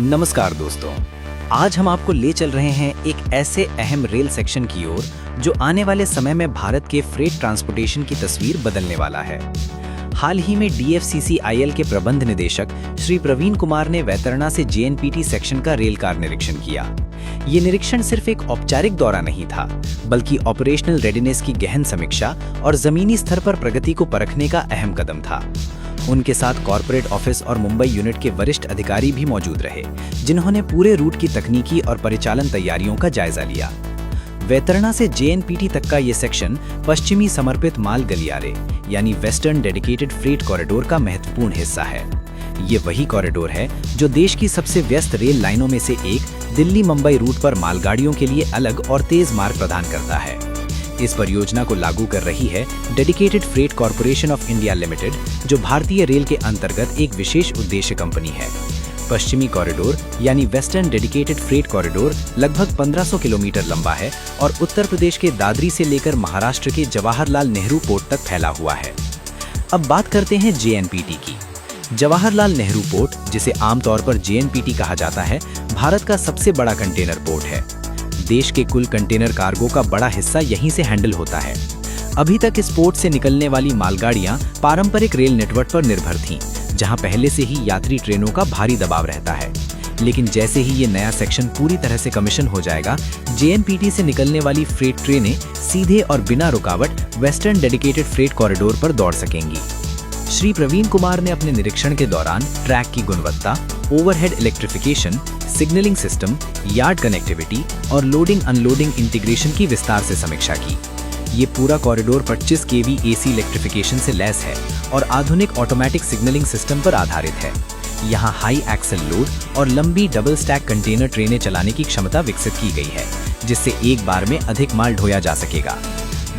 नमस्कार दोस्तों, आज हम आपको ले चल रहे हैं एक ऐसे अहम रेल सेक्शन की ओर जो आने वाले समय में भारत के फ्रेट ट्रांसपोर्टेशन की तस्वीर बदलने वाला है। हाल ही में DFCCIL के प्रबंध निदेशक श्री प्रवीण कुमार ने वैतरणा से JNPT सेक्शन का रेल कार निरीक्षण किया। ये निरीक्षण सिर्फ एक औपचारिक दौरा नहीं था, बल्कि ऑपरेशनल रेडीनेस की गहन समीक्षा और जमीनी स्तर पर प्रगति को परखने का अहम कदम था। उनके साथ कॉर्पोरेट ऑफिस और मुंबई यूनिट के वरिष्ठ अधिकारी भी मौजूद रहे, जिन्होंने पूरे रूट की तकनीकी और परिचालन तैयारियों का जायजा लिया। वैतरणा से JNPT तक का ये सेक्शन पश्चिमी समर्पित माल गलियारे यानी वेस्टर्न डेडिकेटेड फ्रेट कॉरिडोर का महत्वपूर्ण हिस्सा है। ये वही कॉरिडोर है जो देश की सबसे व्यस्त रेल लाइनों में से एक दिल्ली मुंबई रूट पर मालगाड़ियों के लिए अलग और तेज मार्ग प्रदान करता है। इस परियोजना को लागू कर रही है dedicated freight corporation of India limited, जो भारतीय रेल के अंतर्गत एक विशेष उद्देश्य कंपनी है। पश्चिमी कॉरिडोर यानी वेस्टर्न डेडिकेटेड फ्रेट कॉरिडोर लगभग 1500 किलोमीटर लंबा है और उत्तर प्रदेश के दादरी से लेकर महाराष्ट्र के जवाहरलाल नेहरू पोर्ट तक फैला हुआ है। अब बात करते हैं JNPT की। जवाहरलाल नेहरू पोर्ट, जिसे आमतौर पर JNPT कहा जाता है, भारत का सबसे बड़ा कंटेनर पोर्ट है। देश के कुल कंटेनर कार्गो का बड़ा हिस्सा यहीं से हैंडल होता है। अभी तक इस पोर्ट से निकलने वाली मालगाड़ियां पारंपरिक रेल नेटवर्क पर निर्भर थीं, जहां पहले से ही यात्री ट्रेनों का भारी दबाव रहता है। लेकिन जैसे ही ये नया सेक्शन पूरी तरह से कमीशन हो जाएगा, JNPT से निकलने वाली फ्रेट ट्रेनें सीधे और बिना रुकावट वेस्टर्न डेडिकेटेड फ्रेट कॉरिडोर पर दौड़ सकेंगी। श्री प्रवीण कुमार ने अपने निरीक्षण के दौरान ट्रैक की गुणवत्ता, overhead electrification, signalling system, yard connectivity और लोडिंग अनलोडिंग इंटीग्रेशन की विस्तार से समीक्षा की। ये पूरा कॉरिडोर 25 kV AC इलेक्ट्रिफिकेशन से लैस है और आधुनिक ऑटोमेटिक सिग्नलिंग सिस्टम पर आधारित है। यहाँ हाई एक्सल लोड और लंबी डबल स्टैक कंटेनर ट्रेनें चलाने की क्षमता विकसित की गई है, जिससे एक बार में अधिक माल ढोया जा सकेगा।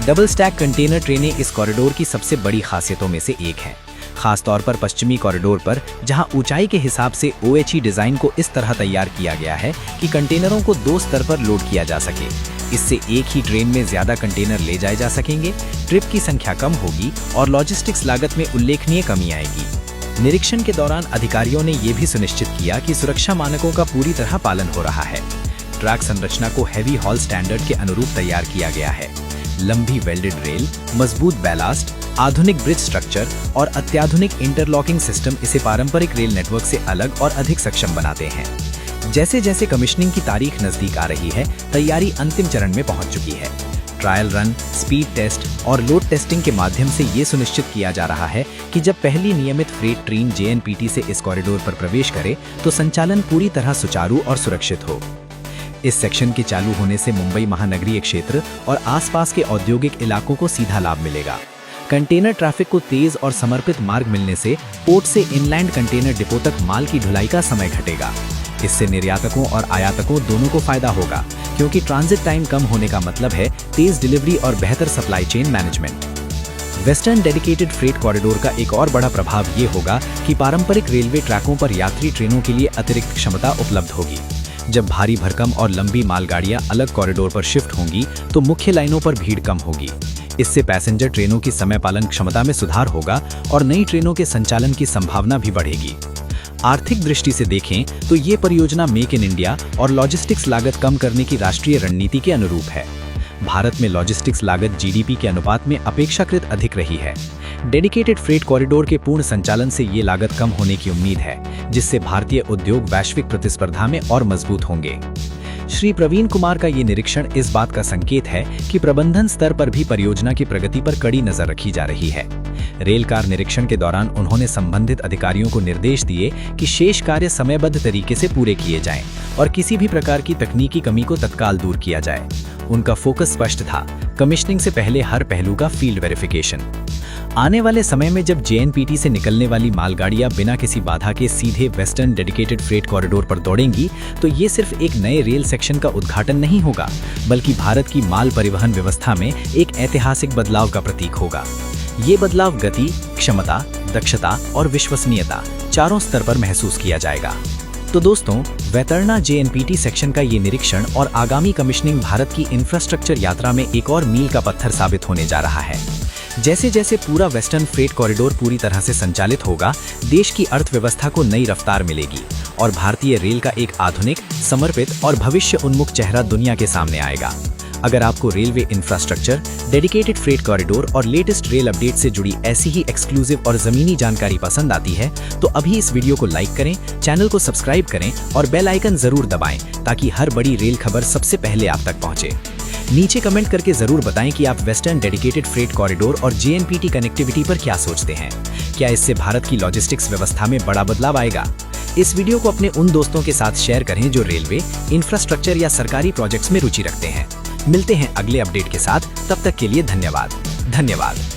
डबल स्टैक कंटेनर ट्रेनें इस कॉरिडोर की सबसे बड़ी खासियतों में से एक हैं, खासतौर पर पश्चिमी कॉरिडोर पर, जहां ऊंचाई के हिसाब से OHE डिजाइन को इस तरह तैयार किया गया है कि कंटेनरों को 2 स्तर पर लोड किया जा सके। इससे एक ही ट्रेन में ज्यादा कंटेनर ले जाए जा सकेंगे, ट्रिप की संख्या कम होगी और लॉजिस्टिक्स लागत में उल्लेखनीय कमी आएगी। निरीक्षण के दौरान अधिकारियों ने ये भी सुनिश्चित किया कि सुरक्षा मानकों का पूरी तरह पालन हो रहा है। ट्रैक संरचना को हैवी हॉल स्टैंडर्ड के अनुरूप तैयार किया गया है। लंबी वेल्डेड रेल, मजबूत बैलास्ट, आधुनिक ब्रिज स्ट्रक्चर और अत्याधुनिक इंटरलॉकिंग सिस्टम इसे पारंपरिक रेल नेटवर्क से अलग और अधिक सक्षम बनाते हैं। जैसे जैसे कमीशनिंग की तारीख नजदीक आ रही है, तैयारी अंतिम चरण में पहुंच चुकी है। ट्रायल रन, स्पीड टेस्ट और लोड टेस्टिंग के माध्यम से ये सुनिश्चित किया जा रहा है कि जब पहली नियमित फ्रेट ट्रेन JNPT से इस कॉरिडोर पर प्रवेश करे तो संचालन पूरी तरह सुचारू और सुरक्षित हो। इस सेक्शन के चालू होने से मुंबई महानगरीय क्षेत्र और आसपास के औद्योगिक इलाकों को सीधा लाभ मिलेगा। कंटेनर ट्रैफिक को तेज और समर्पित मार्ग मिलने से पोर्ट से इनलैंड कंटेनर डिपो तक माल की ढुलाई का समय घटेगा। इससे निर्यातकों और आयातकों दोनों को फायदा होगा, क्योंकि ट्रांजिट टाइम कम होने का मतलब है तेज डिलीवरी और बेहतर supply chain management. Western dedicated freight corridor का एक और बड़ा प्रभाव ये होगा कि पारंपरिक रेलवे ट्रैकों पर यात्री ट्रेनों के लिए अतिरिक्त क्षमता उपलब्ध होगी। जब भारी भरकम और लंबी मालगाड़ियां अलग कॉरिडोर पर शिफ्ट होंगी तो मुख्य लाइनों पर भीड़ कम होगी। इससे पैसेंजर ट्रेनों की समय पालन क्षमता में सुधार होगा और नई ट्रेनों के संचालन की संभावना भी बढ़ेगी। आर्थिक दृष्टि से देखें तो ये परियोजना मेक इन इंडिया और लॉजिस्टिक्स लागत कम करने की राष्ट्रीय रणनीति के अनुरूप है। भारत में लॉजिस्टिक्स लागत GDP के अनुपात में अपेक्षाकृत अधिक रही है। डेडिकेटेड फ्रेट कॉरिडोर के पूर्ण संचालन से ये लागत कम होने की उम्मीद है, जिससे भारतीय उद्योग वैश्विक प्रतिस्पर्धा में और मजबूत होंगे। श्री प्रवीण कुमार का ये निरीक्षण इस बात का संकेत है कि प्रबंधन स्तर पर भी परियोजना की प्रगति पर कड़ी नजर रखी जा रही है। रेल कार निरीक्षण के दौरान उन्होंने संबंधित अधिकारियों को निर्देश दिए कि शेष कार्य समयबद्ध तरीके से पूरे किए जाएं और किसी भी प्रकार की तकनीकी कमी को तत्काल दूर किया जाए। उनका फोकस स्पष्ट था, कमीशनिंग से पहले हर पहलू का फील्ड वेरिफिकेशन। आने वाले समय में जब JNPT से निकलने वाली मालगाड़ियां बिना किसी बाधा के सीधे वेस्टर्न डेडिकेटेड फ्रेट कॉरिडोर पर दौड़ेंगी, तो ये सिर्फ एक नए रेल सेक्शन का उद्घाटन नहीं होगा, बल्कि भारत की माल परिवहन व्यवस्था में एक ऐतिहासिक बदलाव का प्रतीक होगा। ये बदलाव गति, क्षमता, दक्षता और विश्वसनीयता चारों स्तर पर महसूस किया जाएगा। तो दोस्तों, वैतरणा JNPT सेक्शन का ये निरीक्षण और आगामी कमीशनिंग भारत की इंफ्रास्ट्रक्चर यात्रा में एक और मील का पत्थर साबित होने जा रहा है। जैसे जैसे पूरा वेस्टर्न फ्रेट कॉरिडोर पूरी तरह से संचालित होगा, देश की अर्थव्यवस्था को नई रफ्तार मिलेगी और भारतीय रेल का एक आधुनिक, समर्पित और भविष्य उन्मुख चेहरा दुनिया के सामने आएगा। अगर आपको railway infrastructure, dedicated freight corridor और लेटेस्ट रेल अपडेट से जुड़ी ऐसी ही एक्सक्लूसिव और ज़मीनी जानकारी पसंद आती है तो अभी इस वीडियो को लाइक करें, चैनल को सब्सक्राइब करें और बेल आइकन जरूर दबाएं ताकि हर बड़ी रेल खबर सबसे पहले आप तक पहुंचे। नीचे कमेंट करके जरूर बताएं कि आप वेस्टर्न डेडिकेटेड फ्रेट कॉरिडोर और JNPT कनेक्टिविटी पर क्या सोचते हैं। क्या इससे भारत की लॉजिस्टिक्स व्यवस्था में बड़ा बदलाव आएगा? इस वीडियो को अपने उन दोस्तों के साथ शेयर करें जो रेलवे, इंफ्रास्ट्रक्चर या सरकारी प्रोजेक्ट्स में रुचि रखते हैं। मिलते हैं अगले अपडेट के साथ, तब तक के लिए धन्यवाद।